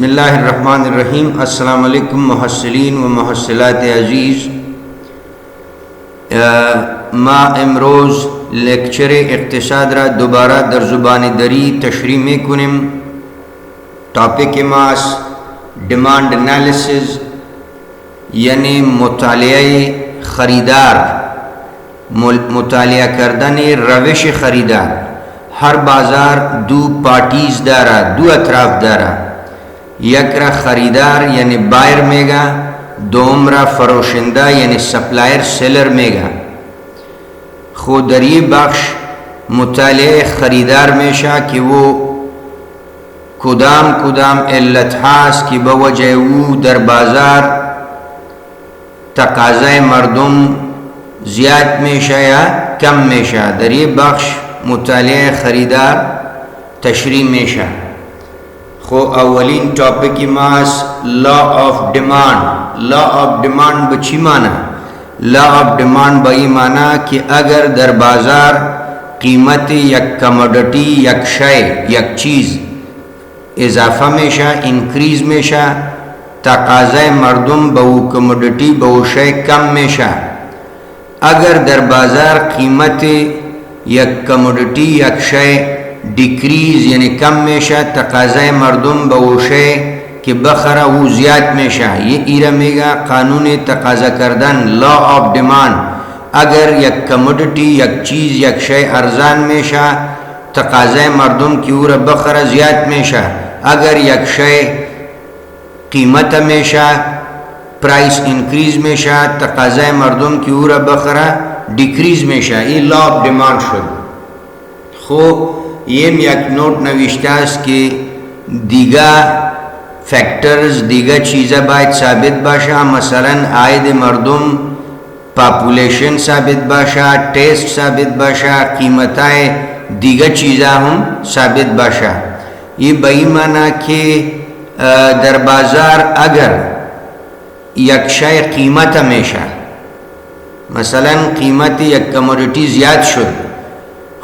बिस्मिल्लाहिर्रहमानिर्रहीम। अस्सलामु अलैकुम मुहस्सिलीन व मुहस्सिलात अज़ीज़। मा इमरोज़ लेक्चर इक़्तिसाद रा दोबारा दर ज़ुबान दरी तशरीह मेकुनिम। टॉपिक मास डिमांड एनालिसिस यानी मुतालिया ख़रीदार, मुतालिया करदन रविश ख़रीदार। हर बाज़ार दो पार्टीज़ दारा, दो अतराफ दारा। यकरा ख़रीदार यानी बायर मेगा, दोमरा फरोशंदा यानी सप्लायर सेलर मेगा। खुदरी बख्श मुतालिया ख़रीदार में शा कि वो कुदाम कुदाम इल्लतहास की बवजह वो दर बाज़ार तकाज़ाए मरदम ज़ियाद में शा या कम में शा। दरी बख्श मुतालिया ख़रीदार तशरीह में शा। खो अवलिन टॉपिक मास law of demand. Law of demand बची माना, लॉ ऑफ डिमांड बई माना कि अगर दर बाज़ार कीमत यक कमोडिटी यक शय यक चीज़ इजाफ़ा में शा, इंक्रीज़ में शा, तकाज़ाए मरदम बहु कमोडिटी बहु शय कम में शा। अगर दर बाज़ार कीमत यक कमोडिटी यक शय डिक्रीज़ यानी कम में शा, तकाज़ाए मरदम बहुशे कि बखरा वो ज़ियाद में शा। ये इरमेगा कानून तकाज़ा करदन लॉ ऑफ डिमांड। अगर यक कमोडिटी यक चीज़ यक शय अर्जान में शा, तकाज़ाए मरदम की उर बखरा ज़ियाद में शा। अगर यक शय कीमत में शा, प्राइस इंक्रीज़ में शा, तकाज़ाए मरदम की उर बखरा डिक्रीज़ में शा। ये लॉ ऑफ डिमांड शुद। खो ये एक नोट नविश्तास के दीगा फैक्टर्स दीगा चीज़ा बायत साबित बाशा। मसलन आयद मरदम, पॉपुलेशन साबित बाशा, टेस्ट साबित बाशा, कीमताए दीगा चीज़ा हम साबित बाशा। ये बेईमाना के दर बाज़ार अगर यकशय कीमत हमेशा मसलन कीमत यक कमोडिटी ज़्यादा शुद,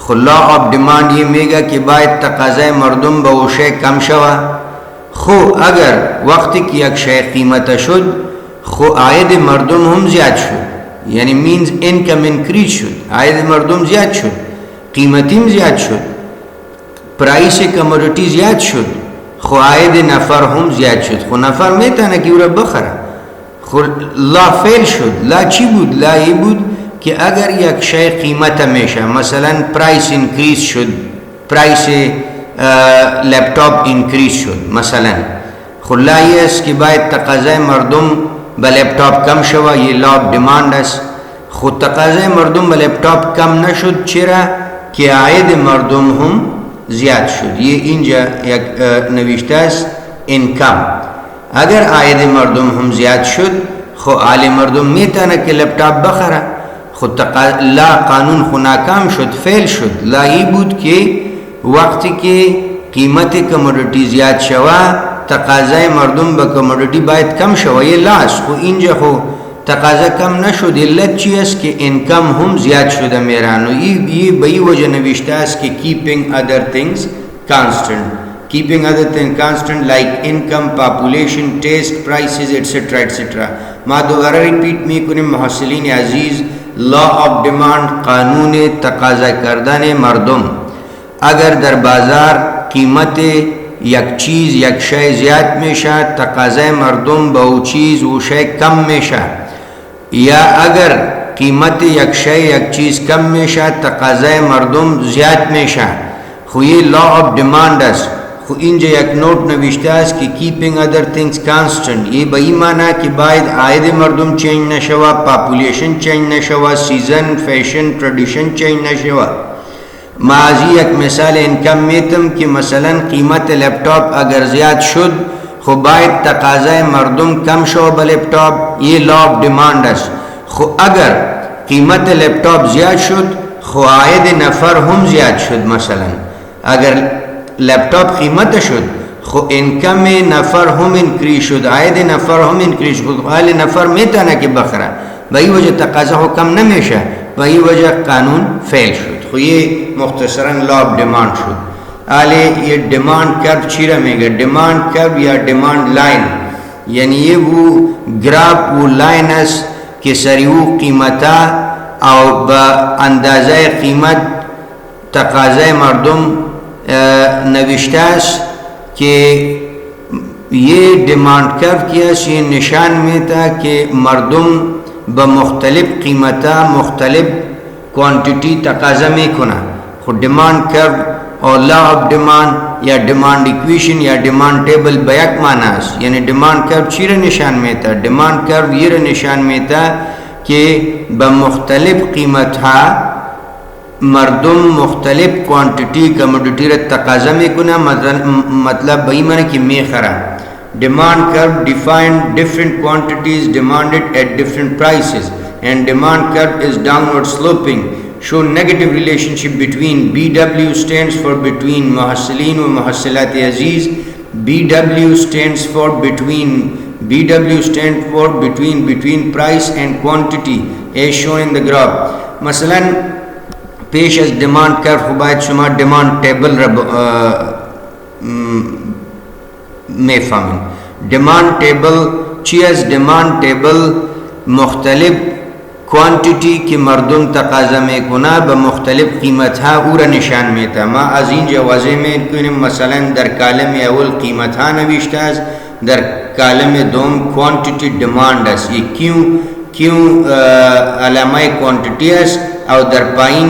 लॉ ऑफ डिमांड ये मेगा कि बायत तकाज़ाए मरदम बहुशे कम शवा। खो अगर वक्त की एक शय कीमत शुद, खो आयद मरदम हम ज़्यादा शुद, यानी मीन्स इनकम इंक्रीज शुद। आयद मरदम ज़्यादा शुद, कीमतीम ज़्यादा शुद, प्राइस कमोडिटी ज़्यादा शुद, खो आयद नफ़र हम ज़्यादा शुद। खो नफ़र में था ना कि उरा बखरा खो ला फेल शुद। ला ची बुद, ला ये बुद कि अगर यक शय कीमत हमेशा मसलन प्राइस इंक्रीज शुद, प्राइस लैपटॉप इंक्रीज शुद मसलन, खुला ये इसकी बायत तकाज़ाए मरदम ब लैपटॉप कम शवा। ये लॉ ऑफ डिमांड है। खुद तकाज़ाए मरदम ब लैपटॉप कम न शुद चिरा कि आयद मरदम हम ज़्यादा शुद। ये इंजा एक नविश्तास इनकम। अगर आयद मरदम हम ज़्यादा शुद, खो आले मरदम में था न कि लैपटॉप बखरा, खुद ला कानून खु नाकाम शुद, फेल शुद। ला ही बुद के वक्त के कीमत कमोडिटी ज़्यादा शवा, तकाज़ाए मरदम ब कमोडिटी बायत कम शवा। ये लास को इंजा हो तकाज़ा कम न शुद, इल्लत चीज़ के इनकम हम ज़्यादा शुद मेरानो। ये बई वजह नविश्तास के keeping other things constant, keeping other thing constant like income, population, taste, prices etcetera etcetera. मा दोबारा रिपीट में कुन मुहस्सिलीन अजीज़, लॉ ऑफ डिमांड कानून तकाज़ा करदन मरदम। अगर दर बाज़ार कीमत यक चीज़ यक शय ज़्यादा में शा, तकाज़ाए मरदम बहु चीज़ वो शय कम में शा, या अगर कीमत यक शय यक चीज़ कम में शा, तकाज़ाए मरदम ज़्यादा में शा। खो ये लॉ ऑफ डिमांड है। खो इंजे एक नोट नविश्तास कि कीपिंग अदर थिंग्स कांस्टेंट। ये बई माना कि बायद आयद मरदम चेंज न शवा, पॉपुलेशन चेंज न शवा, सीज़न, फैशन, ट्रेडिशन चेंज न शवा। माजी एक मिसाल इनकम में तम कि मसलन कीमत लैपटॉप अगर ज़्यादा शुद, खो बायद तकाज़ाए मरदम कम शवा ब लैपटॉप। ये लॉ ऑफ डिमांड है। खो अगर कीमत लैपटॉप ज़्यादा शुद, खो आयद नफ़र हम ज़्यादा शुद। मसलन अगर लैपटॉप कीमत शुद, खो इनकम में नफ़र हम इंक्रीज शुद, आयद नफ़र हम इंक्रीज शुद। आले नफ़र में था ना कि बखरा, वही वजह तकाज़ा हो कम न मेशा, वही वजह कानून फेल शुद। खो ये मुख्तसरन लॉ ऑफ डिमांड शुद। आले ये डिमांड कर्व चीरा में डिमांड कर्व या डिमांड लाइन यानी ये वो ग्राफ वो लाइनस के सरियू कीमता और अंदाज़े कीमत तकाज़े मर्दम नविश्तास के ये डिमांड कर्व किया ये निशान में था कि मर्दम बमुख्तलिफ कीमता मुख्तलिफ क्वांटिटी तकाज़ा में खुना खुद डिमांड कर्व और लॉ ऑफ डिमांड या डिमांड इक्वेशन या डिमांड टेबल बयाक मानास यानी डिमांड कर्व चीर निशान में था डिमांड कर्व ये निशान में था कि बमुख्तलिफ कीमत हा मर्दम मुख्तलिफ क्वांटिटी कमोडिटी तकाज़ा में कुना मतलब भाई मैंने कि मैं खरा demand curve defined different quantities demanded at different prices and demand curve is downward sloping show negative relationship between BW stands for between muhassilin wa muhassilat aziz BW stands for between price and quantity as shown in the graph masalan पेश as demand curve खुबायत शुमा demand table में फामिन demand table चीज demand table मुख्तलिफ quantity की मर्दम तकाज़ा में गुना बमुख्तलिफ कीमत हा उरा निशान में था मा अजीन जवाज़े में मसलन दर कालम अवल कीमत हा नविश्ताज दर कालम दोम क्वांटिटी डिमांड अस ये क्यों अलामाए क्वांटिटी अस और दर पाइन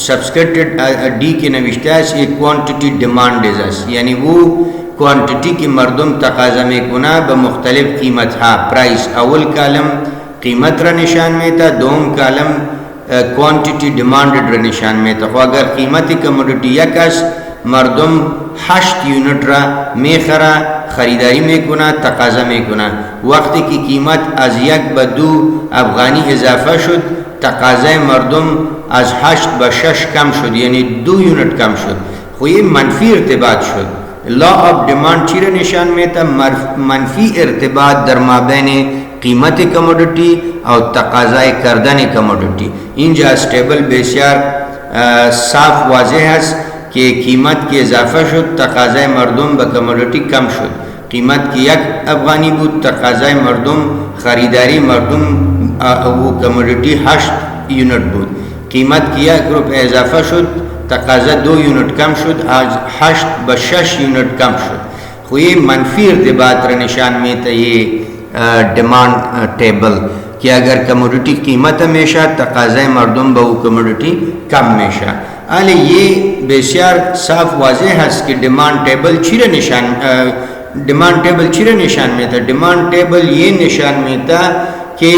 सब्सक्रिप्टेड डी के नविश्ताज ये क्वांटिटी डिमांड अस यानी वो क्वांटिटी की मर्दम तकाज़ा में गुना बमुख्तलिफ कीमत हा प्राइस अवल कालम कीमत रा निशान में था दोम कालम क्वांटिटी डिमांडेड रा निशान में था अगर कीमती कमोडिटी यकस मर्दम 8 यूनिट रा में खरा ख़रीदारी में गुना तकाज़ा में गुना वक्त की कीमत आज यक बदू अफगानी इजाफा शुद तकाज़ा मर्दम आज 8 ब6 कम शुद यानी 2 यूनिट कम शुद हुई मनफी इर्तिबात शुद लॉ ऑफ डिमांड चीर निशान में था मनफी इर्तिबात दरमाबैन कीमत कमोडिटी और तकाज़ाए करदान कमोडिटी इन जा स्टेबल बेसियार साफ वाज़ेह है कि कीमत के इजाफा शुद तकाज़ाए मर्दम ब कमोडिटी कम शुद कीमत की एक अफगानी बुद तकाज़ाए मर्दम ख़रीदारी मर्दम वो कमोडिटी 8 यूनिट बुद कीमत की एक रुपये इजाफा शुद तकाज़ा 2 यूनिट कम शुद आज 8 ब6 यूनिट कम शुद हुई मनफी इर्तिबात रा निशान में था ये डिमांड टेबल कि अगर कमोडिटी कीमत हमेशा तकाज़ाए मर्दम बहु कमोडिटी कम हमेशा आले ये बेसियार साफ वाज़ेह है कि डिमांड टेबल चीर निशान में था डिमांड टेबल ये निशान में था कि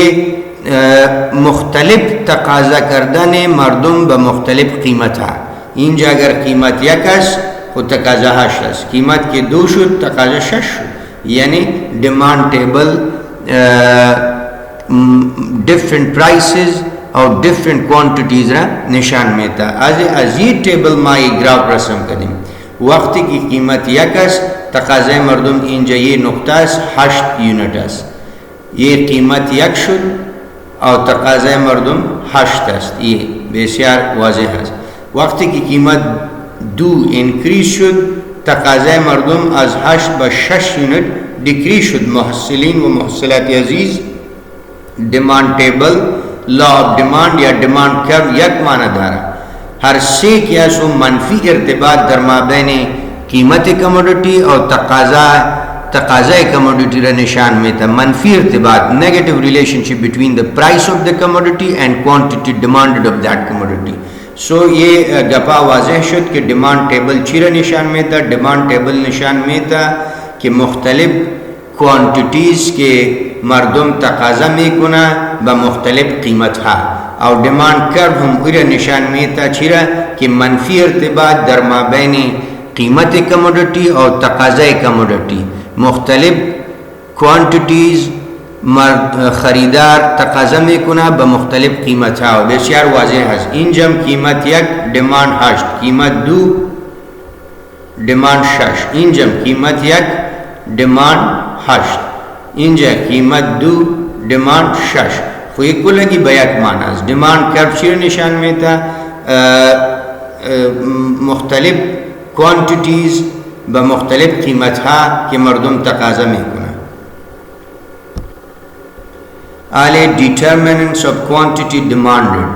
मुख्तलिफ तकाज़ा करदान मर्दम ब मुख्तलिफ कीमत हा इन अगर कीमत यकस वो तकाज़ा 8 कीमत के 2 शुद तकाज़ा 6 शुद यानी डिमांड टेबल डिफरेंट प्राइसेस और डिफरेंट क्वांटिटीज रा निशान में था आज ये टेबल माई ग्राफ रस्म कदम वक्त की कीमत यकस तकाज़े मर्दम इन ये नुक्तास 8 यूनिटस ये कीमत यक शुद और तकाज़े मर्दम 8 ये बेसियार वाज़ेह है वक्त की कीमत 2 इंक्रीज शुद तकाज़ाए मर्दम आज 8 ब6 यूनिट डिक्रीज शुद मुहस्सिलीन व मुहस्सिलात अजीज demand table law of demand या डिमांड कर्व यक माना धारा हर से क्या सो मनफी इर्तिबात दरमाबैन कीमत कमोडिटी और तकाज़ाए कमोडिटी रा निशान में था मनफी इर्तिबात negative relationship between the price of the commodity and quantity demanded of that commodity so ये गपा वाज़ेह शुद कि डिमांड टेबल चीर निशान में था डिमांड टेबल निशान में था कि मुख्तलिफ क्वांटिटीज़ के मर्दम तकाज़ा में गुना ब मुख्तलिफ कीमत हा और डिमांड कर्व हम पूरे निशान में था चीरा कि मनफी इर्तिबात दरमाबैन कीमत कमोडिटी और तकाज़ाए कमोडिटी मुख्तलिफ क्वांटिटीज़ ख़रीदार तकाज़ा में कुना ब मुख्तलिफ कीमत हा बेसियार वाज़ेह है इन जम कीमत यक डिमांड 8 कीमत 2 डिमांड 6 इन जम कीमत यक डिमांड 8 इन जम कीमत 2 डिमांड 6 कोई कुल की बयाक मानास डिमांड कर्व चीर निशान में था मुख्तलिफ क्वांटिटीज़ बमुख्तलिफ कीमत कि मरदम तकाजा में कुना आले डिटर्मिनेंट्स ऑफ क्वांटिटी डिमांडेड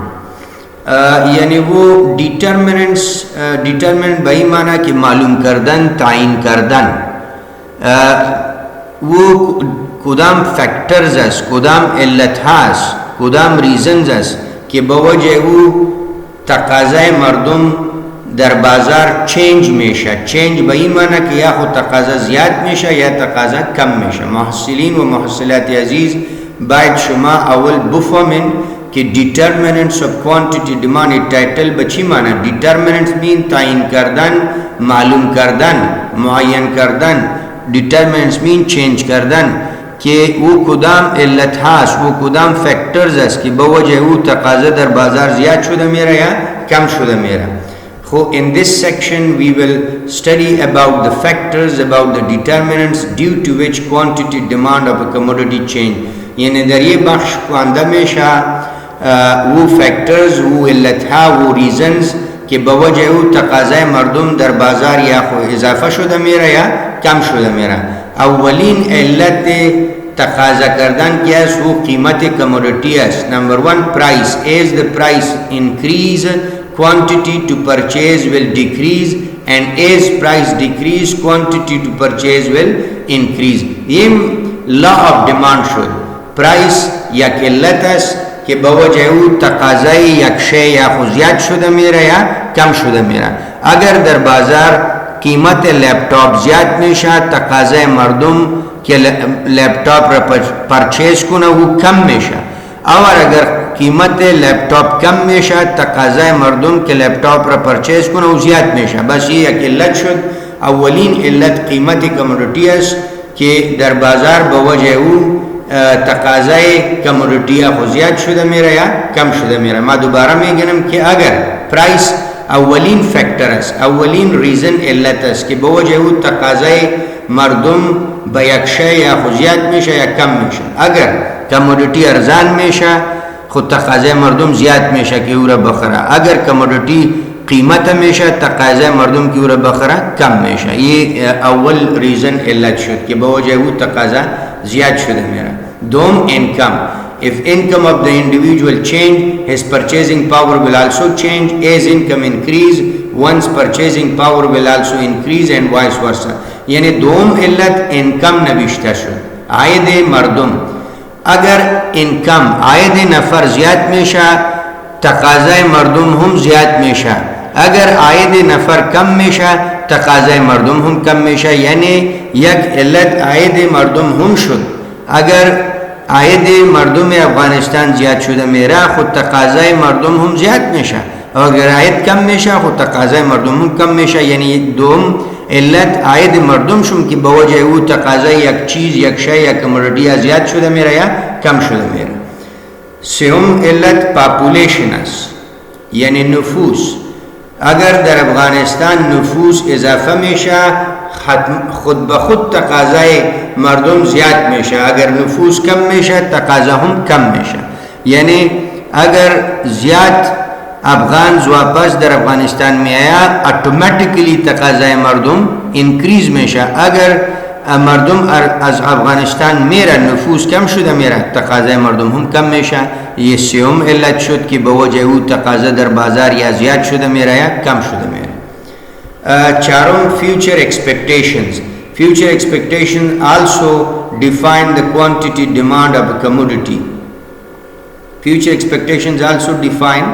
यानी वो डिटर्मिनेंट बही माना कि मालूम करदन ताइन करदन वो कुदाम फैक्टर्स अस कुदाम इल्लतहास कुदाम रीजन्स अस कि बवजह वो तकाज़ाए मरदम दर बाजार चेंज मेशा चेंज बही माना कि या हो तकाज़ा ज़्यादा मेशा या तकाज़ा कम मेशा मुहस्सिलीन व मुहस्सिलात अज़ीज़ बाद शुमा अवल बुफमिन कि determinants of quantity demand title बची माना डिटर्मिनेंट्स मीन ताइन करदन मालूम करदन मुअय्यन करदन डिटर्मिनेंट्स मीन चेंज करदन कि वो कुदाम इल्लतहास वो कुदाम फैक्टर्स अस कि बवजह वो तकाज़ा दर बाजार ज़्यादा शुदा मेरा या कम शुदा मेरा So in this section we will study about the factors, about the determinants due to which quantity demand of a commodity change. यानी दर ये बख्श को अंदर में वो फैक्टर्स वो इल्लतहा वो रीजन्स के बवजह वो तकाज़ाए मरदम दर बाजार या खो इजाफा शुदा मेरा या कम शुदा मेरा अव्वलीन इल्लत तकाज़ा करदन क्या है वो कीमत commodity number one price as the price increase quantity to purchase will decrease and as price decrease quantity to purchase will increase ये law of demand Sudh price या किल्लतस के बवजह तकाज़ाई यकशे या खुजियात शुदा मेरा या कम शुदा मेरा अगर दर बाजार कीमत लैपटॉप ज़्यादा मेशा तकाज़ाए मरदम के लैपटॉप परचेज को ना वो कम मेशा और अगर कीमत लैपटॉप कम मेशा तकाज़ाए मरदम के लैपटॉप र परचेज को ना ज़्यादा मेशा बस ये एक इल्लत शुद अव्वलीन इल्लत कीमत कमोडिटीज़ के दर बाजार बवजह तकाज़ाए कमोडिटिया खुजियात शुदा मेरा या कम शुदा मेरा मा दोबारा में गनम कि अगर प्राइस अव्वलीन फैक्टर्स अव्वलीन रीज़न इल्लतस के बवजह तकाज़ाए मरदम बयकशा या खुजियात मेशा या कम मेशा अगर कमोडिटी अर्जान मेशा खुद तकाज़ाए मरदम ज़्यादा मेशा की उरा बखरा अगर कमोडिटी कीमत मेशा तकाज़ाए मरदम की उरा बखरा कम मेशा ये अव्वल रीज़न इल्लत शुद के बवजह तकाज़ा ज़्यादा शुदा मेरा दोम income if income of the individual change his purchasing power will also change as income increase one's purchasing power will also increase and vice versa यानी दोम इल्लत इनकम नविश्ता शुद आयद मरदम अगर इनकम आयद नफर ज़्यादा मेशा तकाज़ाए मरदम हम ज़्यादा मेशा अगर आयद नफर कम मेशा तकाज़ाए मरदम हम कम मेशा यानी यक इल्लत आयद मरदम हम शुद अगर आयद मरदम अफ़गानिस्तान ज़्यादा शुदा मेरा खुद तकाज़ाए मरदम हम ज़्यादा मेशा और अगर आयद कम मेशा खुद तकाज़ाए मरदम हम कम मेशा यानी दोम इल्लत आयद मरदम शुम की बवजह वो तकाज़ाए यक चीज़ यक शय या कमोडिटिया ज़्यादा शुदा मेरा या कम शुदा मेरा सेम इल्लत पॉपुलेशनस यानी नफूस अगर दर अफ़गानिस्तान नफूस इजाफ़ा मेशा खुद ब खुद तकाज़ाए मरदम ज़्यादा मेशा अगर नफूस कम मेशा तकाज़ा हम कम मेशा यानी अगर ज़्यादा अफ़गान वापस दर अफ़गानिस्तान में आया ऑटोमेटिकली तकाज़ाए मरदम इंक्रीज़ मेशा अगर मरदम अज अफ़गानिस्तान मेरा नफूस कम शुदा मेरा तकाज़ाए मरदम हम कम मेशा ये सेम इल्लत शुद की बवजह तकाज़ा दर बाजार या ज़्यादा शुदा मेरा या कम शुदा मेरा चारों future expectation also define the quantity demand of a commodity future expectations also define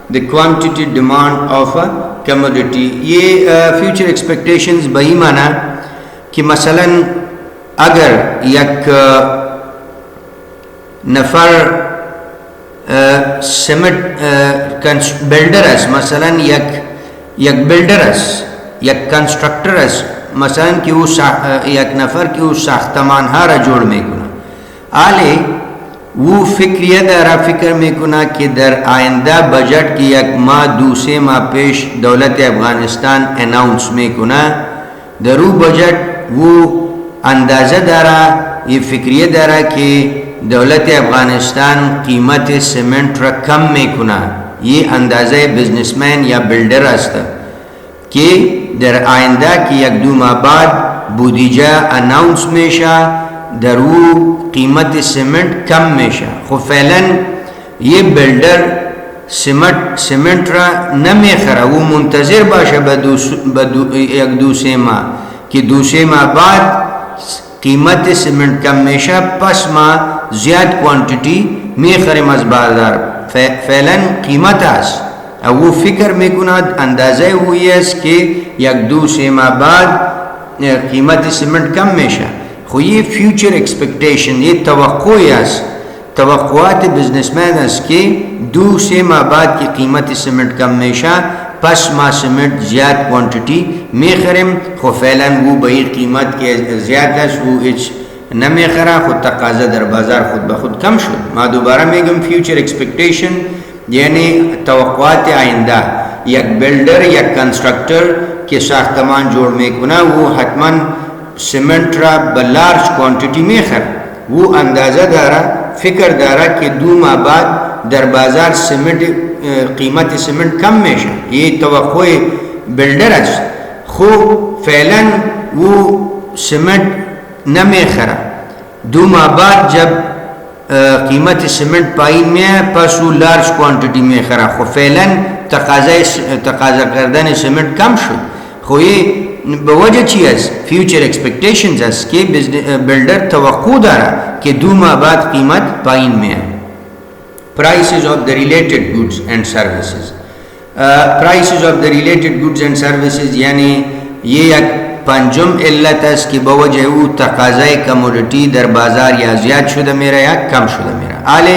the quantity demand of a commodity ये future expectations बही माना कि मसलन अगर यक नफर सिमेंट बिल्डरस मसलन यक बिल्डरस यक कंस्ट्रक्टरस मसलन कि वो यक नफर कि वो साख्तमान हारा जोड़ में गुना आले वो फिक्रिया दारा फिक्र में गुना कि दर आइंदा बजट की यक माह दूसरे माह पेश दौलत अफ़गानिस्तान अनाउंस में गुना दरू बजट वो अंदाज़ा दारा ये फिक्रिया दारा कि दौलत अफ़गानिस्तान कीमत सीमेंट रकम में गुना ये अंदाज़ा बिजनेसमैन या बिल्डर अस्ता कि در आइंदा की एक दो माह बाद बुदीजा अनाउंस मेशा दरू कीमत सीमेंट कम मेशा खो फैलन ये बिल्डर सीमेंट रा न मेखरा वो मुंतजर बाशा एक दूसरे माह कि दूसरे माह बाद कीमत सीमेंट कम मेशा पस माह ज्यादा क्वांटिटी मेखरे मजबारदार फैलन कीमत आस अब वो फिक्र में गुना अंदाज़ा हुई है कि एक दूसरे माह बाद कीमत सीमेंट कम मेशा खो ये फ्यूचर एक्सपेक्टेशन ये तवक्कुआत बिजनेसमैन के दूसरे माह बाद की कीमत सीमेंट कम मेशा पस माह सीमेंट ज़्यादा क्वांटिटी में खरम खो फैलन वो बही कीमत के ज़्यादा वो इच न में खरा खुद तकाजा दर बाज़ार खुद ब खुद कम शुद माँ दोबारा में गम फ्यूचर एक्सपेक्टेशन यानी तवक्कुआत आइंदा या बिल्डर या कंस्ट्रक्टर के साख्तमान जोड़ में गुना वो हतमन सीमेंट रा बलार्ज क्वांटिटी में खर वो अंदाज़ा दारा फिक्र दारा कि दो माह बाद दर बाज़ार सीमेंट कीमत सीमेंट कम मेशा ये तवक्को बिल्डर अस खो फैलन वो सीमेंट न में खरा दो माह बाद जब कीमत सीमेंट पाइन में पस वो लार्ज क्वांटिटी में खरा खो फैलन तकाजा करदन सीमेंट कम शुद खो ये बवजह चीज़ फ्यूचर एक्सपेक्टेशंस अस के बिल्डर तवक्को दारा कि दो माह बाद कीमत पाइन में है prices of the related goods and services prices of the related goods and services यानी ये एक पंजम इल्लत है कि बवजह वो तकाज़ाए कमोडिटी दर बाज़ार या ज़्यादा शुदा मेरा या कम शुदा मेरा आले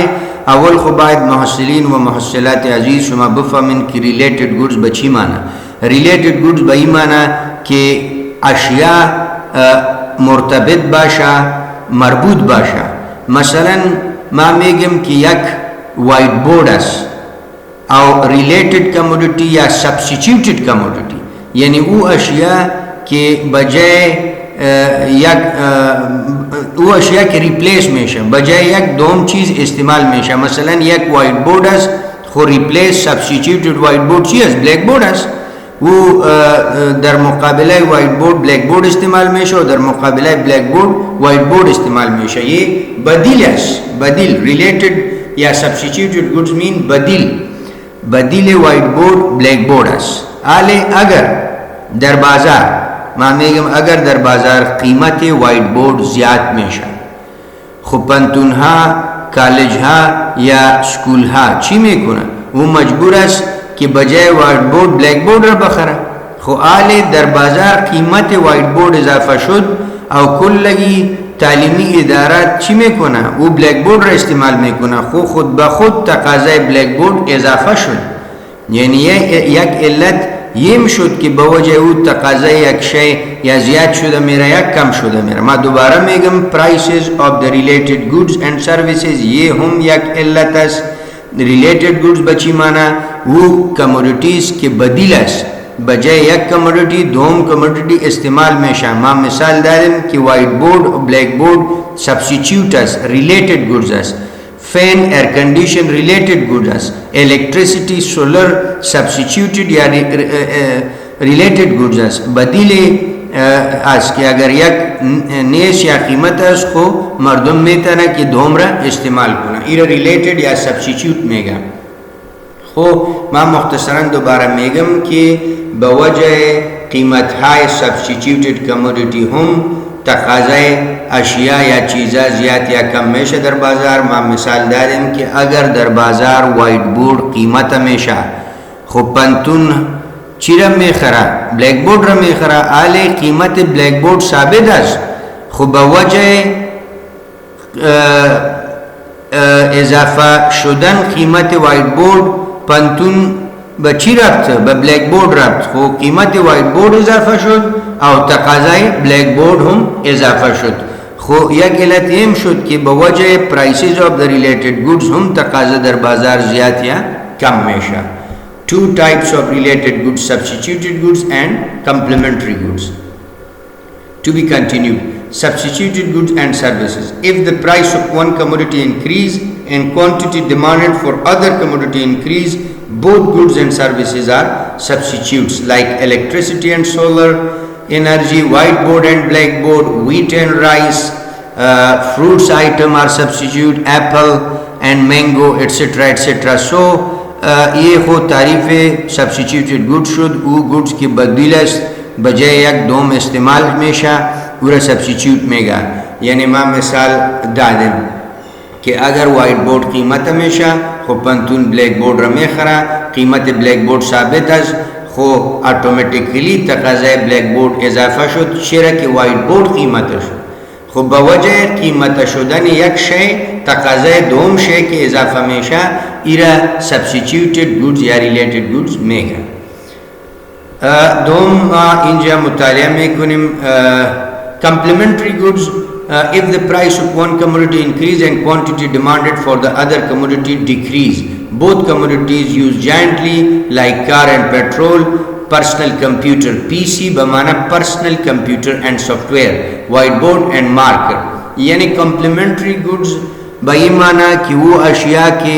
अव्वल खुबायद महस्सिलीन व महस्सिलात अजीज़ शुमा बफ़मिन की रिलेटेड गुड्स बची माना रिलेटेड गुड्स बई माना कि अशिया मुर्तबित बाशा मरबूत बाशा मसलन मामेगम की यक वाइट बोर्डस और रिलेटेड कमोडिटी या सब्स्टिट्यूटेड कमोडिटी यानी वो अशिया के बजाय वो अशिया के रिप्लेस मेशा बजाय एक दोम चीज़ इस्तेमाल मेशा मसलन एक वाइट बोर्डस को रिप्लेस सब्स्टिट्यूटेड वाइट बोर्ड चीज़ ब्लैक बोर्डस वो दर मुकाबला वाइट बोर्ड ब्लैक बोर्ड इस्तेमाल मेशा और दर मुकाबला ब्लैक बोर्ड वाइट बोर्ड इस्तेमाल मेशा ये बदिल रिलेटेड या सब्स्टिट्यूटेड गुड्स मीन बदिल वाइट बोर्ड ब्लैक बोर्डस आले अगर दर बाज़ार मामेगम अगर दर बाज़ार कीमत वाइट बोर्ड ज़्यादा मेशा खुपंतुनहा कॉलेज हा या स्कूल हा ची में कुना वो मजबूर अस कि बजाय वाइट बोर्ड ब्लैक बोर्ड रा बखरा खो आले दर बाज़ार कीमत वाइट बोर्ड इजाफा शुद और कुल लगी तालीमी इदारा ची में कुना वो ब्लैक बोर्ड रा इस्तेमाल में कुना खो खुद ब खुद तकाज़ाए ब्लैक बोर्ड इजाफा शुद यानी ये एक इल्लत ये शुद कि बवजह वो तकाज़ाए एक शय या ज़्यादा शुदा मेरा या कम शुदा मेरा माँ दोबारा में गम prices of the related goods and services ये हम एक इल्लतस रिलेटेड गुड्स बची माना वो कमोडिटीज़ के बदीलस बजाय एक कमोडिटी दोम कमोडिटी इस्तेमाल में शामा मिसाल दारम कि वाइट बोर्ड और black board substitutes related goods fan air condition related goods electricity solar substituted या रिलेटेड गुड्स बदीले आज के अगर एक नेश या कीमत है उसको मर्दम में तरह की दोमरा इस्तेमाल होना इरा रिलेटेड या सब्स्टिट्यूट मेगा हो माँ मुख्तसरन दोबारा मेगम के बवजह कीमत हाई सब्स्टिट्यूटेड कमोडिटी हम तकाज़ाए अशिया या चीज़ा ज़्यादा या कम मेशा दर बाज़ार माँ मिसाल दारम कि अगर दर बाज़ार वाइट बोर्ड कीमत हमेशा खुपंतुन चिरम में खरा ब्लैक बोर्ड रम में खरा आले कीमत ब्लैक बोर्ड साबित अस खुब वजह इजाफा शुदन कीमत वाइट बोर्ड पंतुन बची रब्त ब ब्लैक बोर्ड रब्त हो कीमत वाइट बोर्ड इजाफा शुद और तकाज़ाए ब्लैक बोर्ड हम इजाफा शुद खो यह गलत एम शुद कि बवजह prices of the related goods हम तकाज़ा दर बाज़ार ज़्यादा या कम मेशा Two types of related goods, substituted goods and complementary goods. To be continued, substituted goods and services. If the price of one commodity increase and quantity demanded for other commodity increase, both goods and services are substitutes like electricity and solar energy, whiteboard and blackboard, wheat and rice, fruits item are substitute, apple and mango, etc etc. So ये खो तारीफ़ substituted goods शुद वो goods की बदील बजाय एक दोम इस्तेमाल हमेशा पूरा सब्सिट्यूट में गा। यानी माँ मिसाल दादन कि अगर वाइट बोर्ड कीमत हमेशा खो पंतून ब्लैक बोर्ड रमे खरा कीमत ब्लैक बोर्ड साबित अज खो ऑटोमेटिकली तकाज़े ब्लैक बोर्ड इजाफा शुद शेरा कि वाइट बोर्ड कीमत शुद खो बवजह कीमत शुदन एक शे तकाज़े दोम शे के इजाफा हमेशा इरा सब्सिट्यूटेड गुड्स या रिलेटेड गुड्स में गा। दोम इंजा मुतालिया में कुनिम complementary goods if the price of one commodity increase and quantity demanded for the other commodity decrease. Both commodities used jointly like car and petrol, personal computer PC बमाना personal computer and software, whiteboard and marker. यानी complementary goods बईमाना कि वो अशिया के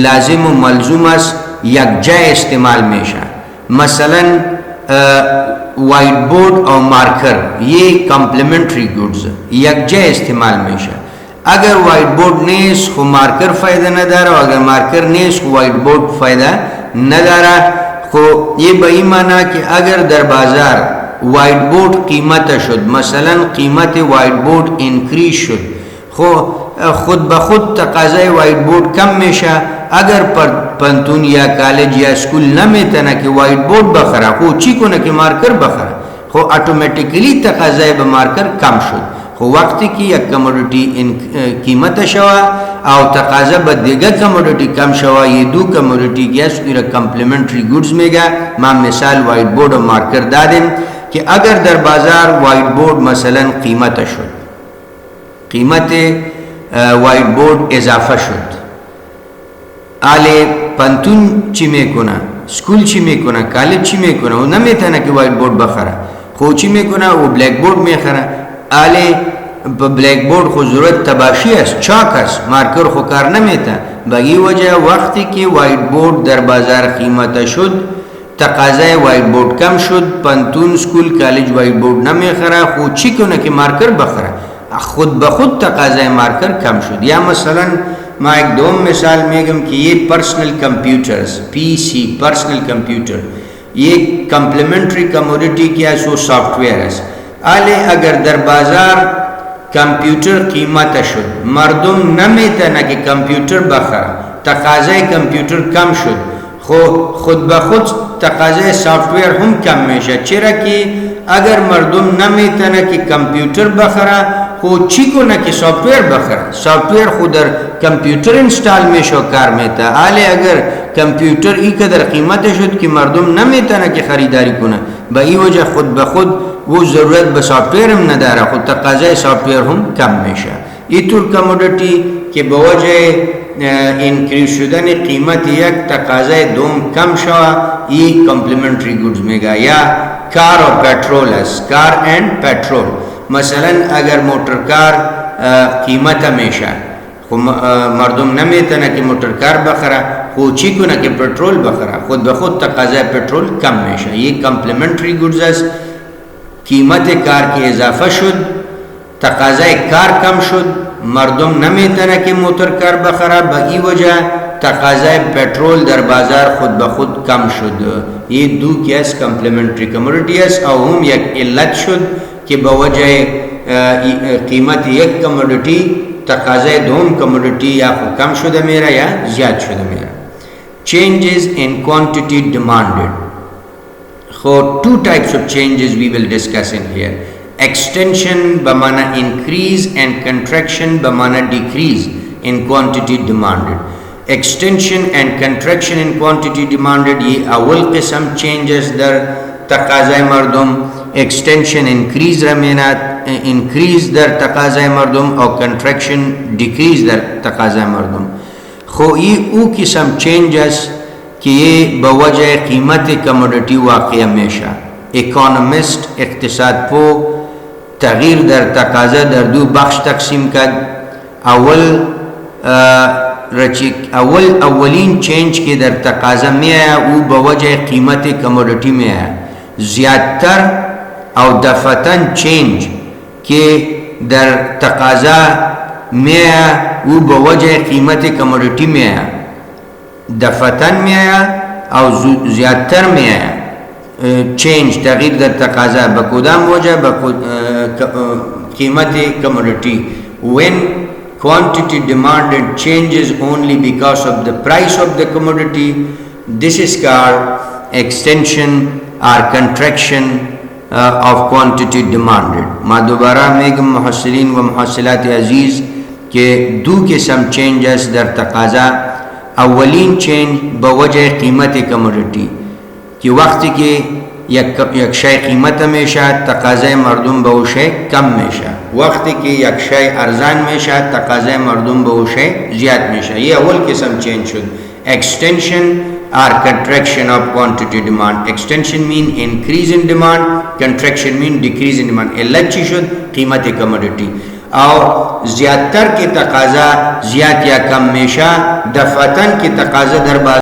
लाजिम व मलजूमस यकजा इस्तेमाल में शा मसलन वाइट बोर्ड और मार्कर ये कम्प्लीमेंट्री गुड्स यकजा इस्तेमाल में शा। अगर वाइट बोर्ड ने इसको मार्कर फ़ायदा न दारा अगर मार्कर ने इसको वाइट बोर्ड फ़ायदा न दारा को ये बेईमाना कि अगर दर बाज़ार वाइट बोर्ड कीमत शुद मसलन कीमत वाइट बोर्ड इंक्रीज शुद खो खुद ब खुद तकाज़े वाइट बोर्ड कम में शा। अगर पंतून या कॉलेज या स्कूल न में तना कि वाइट बोर्ड बखरा को चीको न कि मार्कर बखरा हो ऑटोमेटिकली तकाज़े ब मार्कर कम शुद हो वक्त की एक कमोडिटी इन कीमत शवा और तकाज़ा ब दिगर कमोडिटी कम शवा ये दो कमोडिटी गैस इरा कम्प्लीमेंट्री गुड्स में गा। मां मिसाल वाइट बोर्ड और मार्कर दादें कि अगर दर बाज़ार वाइट बोर्ड मसलन कीमत शुद कीमत वाइट बोर्ड इजाफा शुद आले पंतून चिमे कोना स्कूल चिमे कोना कॉलेज चिमे कोना वो नमे था ना कि वाइट बोर्ड बखरा खोची में कोना वो ब्लैक बोर्ड में खरा आले ब्लैक बोर्ड को जरूरत तबाशियस चाकस मार्कर को कार नमे था बगी वजह वक्त की वाइट बोर्ड दर बाजार कीमत शुद तकाज़े वाइट बोर्ड कम शुद पंतून स्कूल कॉलेज वाइट बोर्ड नमे खरा खोची कोना कि मार्कर बखरा खुद ब खुद तकाज़े मार्कर कम शुद। या मसलन मैं एक दो मिसाल में गम कि ये personal computers PC personal computer ये कम्प्लीमेंट्री कमोडिटी क्या सो सॉफ्टवेयर है आले अगर दर बाज़ार कंप्यूटर कीमत शुद मर्दम न में तना कि कंप्यूटर बखरा तकाज़े कंप्यूटर कम शुद खो खुद ब खुद तकाज़े सॉफ्टवेयर हम कम में शा चेरा कि अगर मर्दम न में तना कि कंप्यूटर बखरा को चीको न कि सॉफ्टवेयर बखरा सॉफ्टवेयर खुदर कंप्यूटर इंस्टॉल में शोकार में था आले अगर कंप्यूटर ई कदर कीमत शुद कि मर्दम न में तना कि ख़रीदारी कुना बई वजह खुद ब खुद वो ज़रूरत ब सॉफ्टवेयर हम न दारा खुद तकाज़े सॉफ्टवेयर हम कम में शा। इतुर कमोडिटी के बवजह इंक्रीज शुदन कीमत एक तकाज़े दोम कम शवा ये कम्प्लीमेंट्री गुड्स में गा। या कार और पेट्रोल है कार एंड पेट्रोल मसलन अगर मोटर कार कीमत हमेशा मर्दम न में तना कि मोटर कार बखरा कोची को न कि पेट्रोल बखरा खुद ब खुद तकाज़ा पेट्रोल कम में शा ये कम्प्लीमेंट्री गुड्स कीमत कार की इजाफा शुद तकाज़ा कार कम शुद मर्दम न में तना कि मोटर कार बखरा बगी वजह तकाज़ा पेट्रोल दर बाज़ार खुद ब खुद कम शुद। ये दो केस कम्प्लीमेंट्री कमोडिटीज और हम एक इल्लत शुद कि बवजह कीमत एक कमोडिटी तकाज़े दोम कमोडिटी या कम शुदा मेरा या ज़्यादा शुदा मेरा। Changes in quantity demanded so two types of changes we will discuss in here. Extension bamana increase and contraction bamana decrease in quantity demanded. Extension and contraction in quantity demanded ये अव्वल किस्म changes दर तकाज़े मर्दम extension increase रमेना increase दर तकाज़े मर्दम और contraction decrease दर तकाज़े मर्दम खो ये ऊ किस्म changes कि ये बवजह कीमत कमोडिटी वाक़ हमेशा इकोनॉमिस्ट इक़्तिसाद पो तग़यीर दर तकाज़ा दर दो बख्श तकसीम का अव्वल रची अवलीन चेंज के दर तकाजा में आया वो बवजह कीमत कमोडिटी में आया। ज़्यादातर और दफतन चेंज के दर तकाजा में आया वो बवजह कीमत कमोडिटी में आया। दफतन में आया और ज़्यादातर में आया चेंज तगीर दर तकाजा बकुदाम वजह कीमत commodity. when quantity demanded changes only because of the price of the commodity, this is called extension or contraction of quantity demanded। मा दोबारा में मुहस्सिलीन व मुहस्सिलात अजीज़ के दो किस्म चेंजेस दर तकाजा। अवलीन चेंज बवजह कीमत कमोडिटी कि वक्त के यक शय कीमत हमेशा तकाज़े मरदूम बहुशे कम मेशा, वक्त की यक शय अर्जान मेशा तकाज़े मरदूम बहुशे ज़्यादा मेशा। ये अव्वल किस्म चेंज शुद। Extension are contraction of quantity demand. Extension mean increase in demand, contraction mean decrease in demand. इल्लत शुद कीमत कमोडिटी और ज़्यादातर के तकाज़ा ज़्यादा या कम मेशा, दफतन के तकाज़ा दरबार